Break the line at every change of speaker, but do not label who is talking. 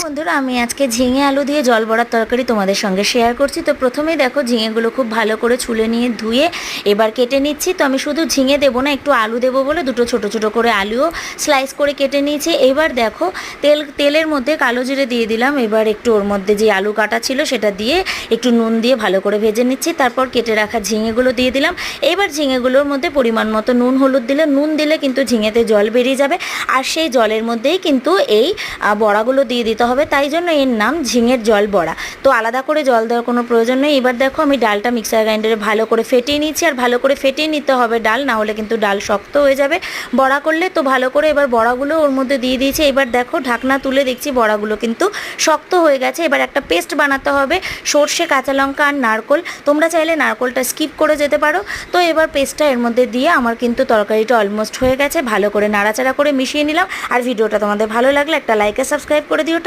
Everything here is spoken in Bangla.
বন্ধুরা, আমি আজকে ঝিঙে আলু দিয়ে জল বড়ার তরকারি তোমাদের সঙ্গে শেয়ার করছি। তো প্রথমেই দেখো ঝিঙেগুলো খুব ভালো করে ছুলে নিয়ে ধুয়ে এবার কেটে নিচ্ছি। তো আমি শুধু ঝিঙে দেবো না, একটু আলু দেবো বলে দুটো ছোট ছোট করে আলুও স্লাইস করে কেটে নিয়েছি। এবার দেখো তেলের মধ্যে কালো জিরে দিয়ে দিলাম। এবার একটু ওর মধ্যে যে আলু কাটা ছিল সেটা দিয়ে একটু নুন দিয়ে ভালো করে ভেজে নিচ্ছি। তারপর কেটে রাখা ঝিঙেগুলো দিয়ে দিলাম। এবার ঝিঙেগুলোর মধ্যে পরিমাণ মতো নুন হলুদ দিলে, নুন দিলে কিন্তু ঝিঙেতে জল বেরিয়ে যাবে, আর সেই জলের মধ্যেই কিন্তু এই বড়াগুলো দিয়ে দিতে হবে। তাই জন্য এর নাম ঝিঙের জল বড়া। তো আলাদা করে জল দেওয়ার কোনো প্রয়োজন নেই। এবার দেখো আমি ডালটা মিক্সার গ্রাইন্ডারে ভালো করে ফেটিয়ে নিচ্ছি, আর ভালো করে ফেটিয়ে নিতে হবে ডাল, না হলে কিন্তু ডাল শক্ত হয়ে যাবে বড়া করলে। তো ভালো করে এবার বড়াগুলো ওর মধ্যে দিয়ে দিয়েছি। এবার দেখো ঢাকনা তুলে দেখছি বড়াগুলো কিন্তু শক্ত হয়ে গেছে। এবার একটা পেস্ট বানাতে হবে সর্ষে, কাঁচা লঙ্কা আর নারকোল। তোমরা চাইলে নারকোলটা স্কিপ করে যেতে পারো। তো এবার পেস্টটা এর মধ্যে দিয়ে আমার কিন্তু তরকারিটা অলমোস্ট হয়ে গেছে। ভালো করে নাড়াচাড়া করে মিশিয়ে নিলাম। আর ভিডিওটা তোমাদের ভালো লাগলে একটা লাইক আর সাবস্ক্রাইব করে দিও।